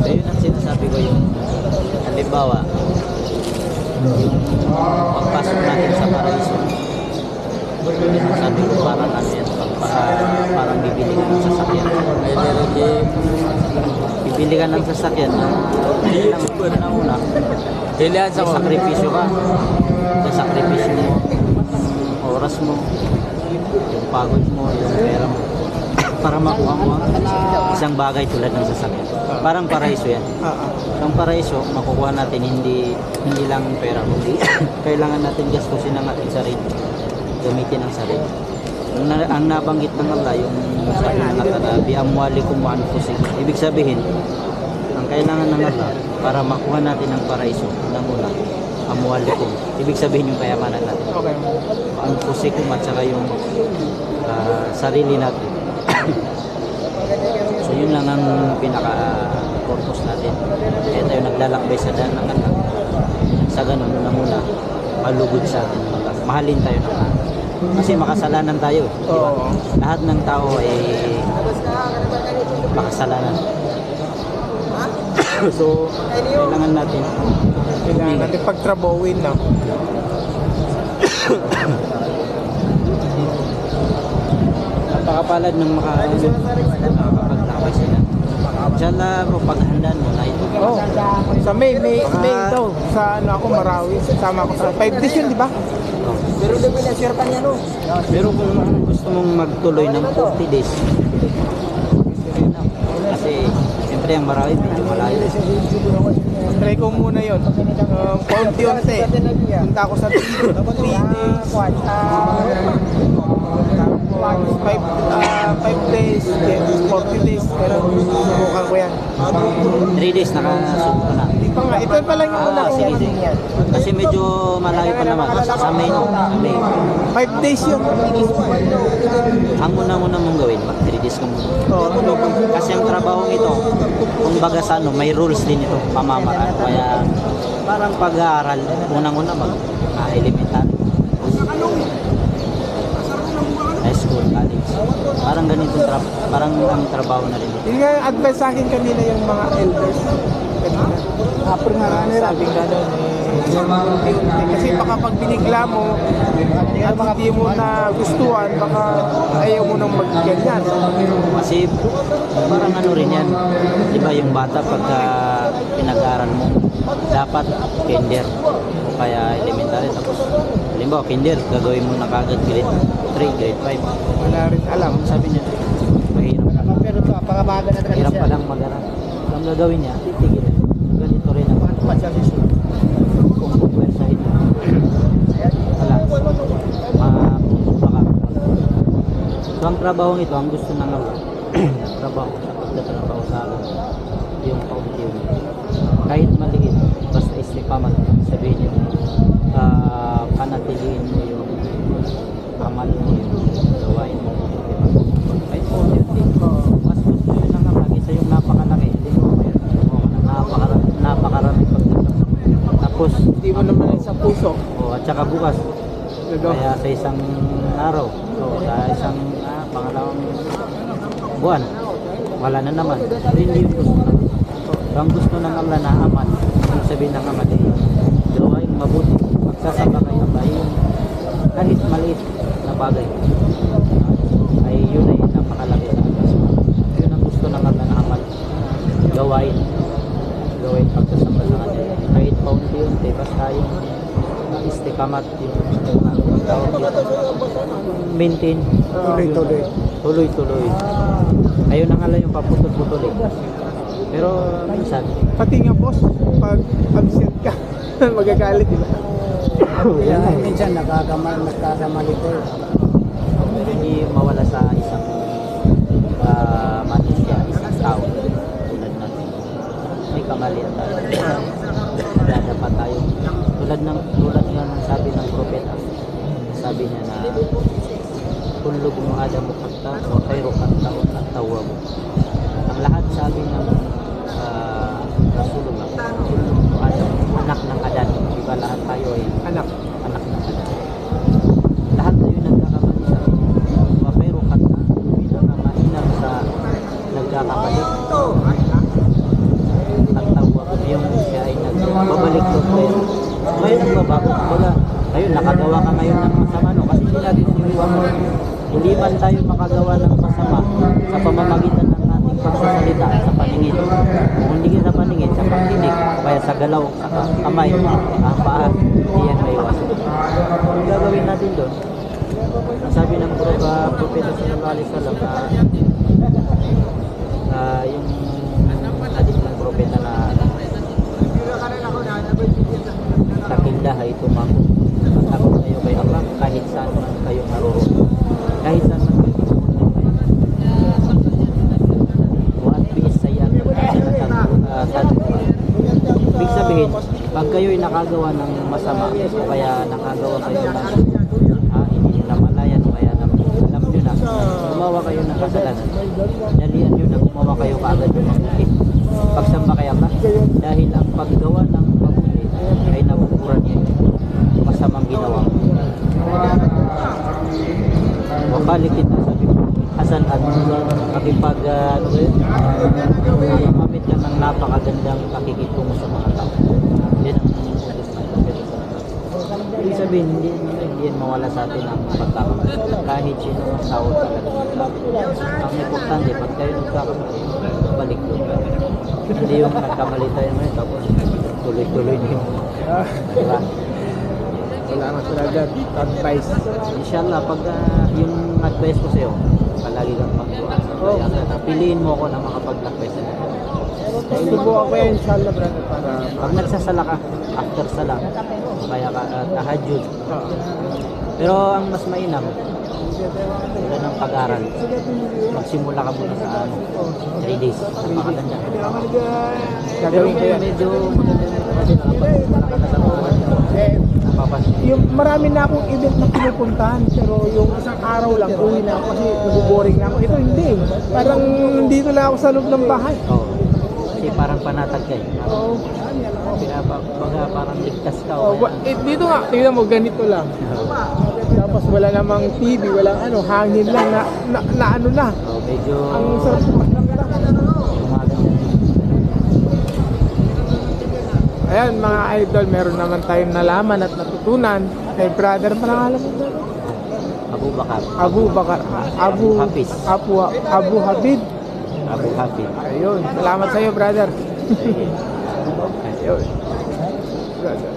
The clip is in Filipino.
So yun ang sinasabi ko yung halimbawa, yung pagpasok natin sa paraiso. Sabi ko parang ano yan, parang bibili ka ng sasakyan. Bibili ka ng sasakyan na una may sakripisyo ka. May sakripisyo mo, oras mo, yung pagod mo, yung pera mo, para makuha mo ang isang bagay tulad ng sasakyan. Parang paraiso yan. Ang paraiso, makukuha natin hindi lang pera, kundi kailangan natin gastusin ang ating sarili, gamitin ang sarili. Ang nabanggit ng Allah, yung sabi ng Allah, bi amwalikum wa anfusikum. Ibig sabihin, ang kailangan ng Allah para makuha natin ang paraiso, ng una, amwalikum. Ibig sabihin yung kayamanan natin. Okay. Anfusikum at saka yung sarili natin. So yun lang ang pinaka-purpose natin. Kaya tayo naglalakbay sa daan ng Allah. Sa ganun, unang-una, malugod sa atin. Mahalin tayo ng Allah. Kasi makasalanan tayo. Oo. Lahat ng tao ay makasalanan. So, kailangan natin pagtrabawin na. Napakapalad ng makapagtakay sila. Diyan na paghandaan mo na ito. Oh, sa May ito. Sa ano ako, Marawi. Sama ako sa 5 days yun, di ba? Pero kung gusto mong magtuloy ng 40 days, kasi siyempre ang Marawi medyo malayo. Try ko muna yun. Paunti-unti. Punta ako sa 3 days. 5 days, 40 days. Pero subukan ko yan. 3 days nakasubo ka na. Ito pa lang yung una kong sige. Kasi medyo malayo pa naman. Sa May. 5 days yun. Ang una-una mong gawin, mag 3 days ka muna. Oo. Kasi ang trabaho ito, kung baga sa ano, may rules din ito, pamamaraan. Kaya parang pag-aaral, unang-una mag-elementary. High school, college. Parang ganito parang ang trabaho na rin. Yung nga advice sa akin kanina yung mga elders. Sabing gano'n kasi baka pag binigla mo at hindi mo na gustuhan, baka ayaw mo nang mag-ganyan. Kasi parang ano rin yan, di ba yung bata pagka pinag-aaral mo, dapat kinder o kaya elementary, tapos halimbawa kinder, gagawin mo na kagad grade 3, grade 5. Wala rin alam. Sabi niya, mahirap ka. Pero ito, pangabaga na talaga Hirap pa lang mag-aral. Ang gagawin niya, titigil. Ganito rin ang kung pupwersahin mo. Wala. Baka. So ang trabaho ito, ang gusto ng Allah, trabaho sa pagtatrabaho sa Allah, yung paunti-unti. Kahit maliit, basta istiqamat, sabihin niyo, panatiliin mo yung amal mo, yung gawain mo. Kahit paunti-unti. Mas gusto yun ng Allah, isa yung napakalaki. Napakarami pagtatrabaho. Tapos, Hindi mo naman sa puso. at saka bukas, kaya sa isang araw, sa isang pangalawang buwan, wala na naman. Hindi yung gusto naman. So, ang gusto ng Allah na amal, ibig sabihin ng amal, gawain mabuti, magsasaka kayo ay kahit maliit na bagay, ay yun ay napakalaki. Yun ang gusto ng Allah na amal, gawain pagsasaka sa kanya. Kahit paunti-unti, basta yung istikamat, yung maintain, tuloy-tuloy. Ayun ang ala yung paputol-putol eh. Pero minsan, Pati nga boss, pag absent ka, magagalit, di ba? Kaya minsan nagkakamali ko. hindi mawala sa isang manusia, isang tao tulad natin. May kamalian tayo. Kaya dapat tayo tulad nga ng sabi ng propeta. Sabi niya na kullu bnu adamu khata wa khairu khata'un at-tawwab. Ang lahat sabi ng Rasulullah, kullu bnu adam, anak ng Adan. Diba lahat tayo ay anak ng Adan. Lahat tayo nagkakamali sa akin. Wa khairu khata, pinakamahinang sa nagkakamali sa galaw, sa kamay, paa, hindi yan maiwasan. Ang gagawin natin doon, sabi ng Propeta sallallahu alaihi wasallam na yung hadith ng Propeta na takillah ay tumako. Matakot kayo kay Allah kahit saan man kayo naroon. Kahit saan man kayo What be sayang ibig sabihin, pag kayo'y nakagawa ng masama o kaya nakagawa kayo ng hindi nyo namalayan o kaya alam nyo na gumawa kayo ng kasalanan, dalian nyo na gumawa kayo kaagad ng mabuti. Pagsamba kay Allah, dahil ang paggawa ng mabuti ay nabuburan niya yung masamang ginawa. Mabalik kita sabi ko, Hasan at makipag mamit ka ng napakagandang pakikitungo sa mga tao. Yan ang utos ng Propeta. Ibig sabihin, hindi yan mawala sa atin ang pagkakamali. Kahit sino ang tao talaga. Ang importante, pag kayo nagkakamali, balik doon. Hindi yung nagkamali tayo ngayon, tapos tuloy-tuloy din. Diba? Salamat brother, advice. Inshallah, pag yung advice ko sa'yo, palagi kang magduwa. Piliin mo ako na makapag-advice sa'yo. Subukan ko yan inshallah brother para Pag nagsasala ka, after sala, kaya ka tahajjud. Pero ang mas mainam, wala ng pag-aral. Magsimula ka muna sa 3 days. Napakaganda. Pero gagawin ko yan. medyo maganda nakapagsimula ka na sa buwan. Napapansin. Yung marami na akong event na pinupuntahan pero yung isang araw lang uwi na ako kasi nabuboring na ako. Ito hindi. Parang dito lang ako sa loob ng bahay. Oo. Kasi parang panatag ka eh. Oo. Parang ligtas ka. Oh, dito nga, tingnan mo, ganito lang. Tapos wala namang TV, walang ano, hangin lang na ano na. Medyo Ang sarap po. gumaganda. Ayan mga idol, meron naman tayong nalaman at natutunan. Kay brother, parang alam mo ba? Abu Bakar. Abu Bakar. Abu Hafiz. Abu Habib. Abu Hafiz. Ayun, salamat sa iyo brother. Sige. Ayun. Brother.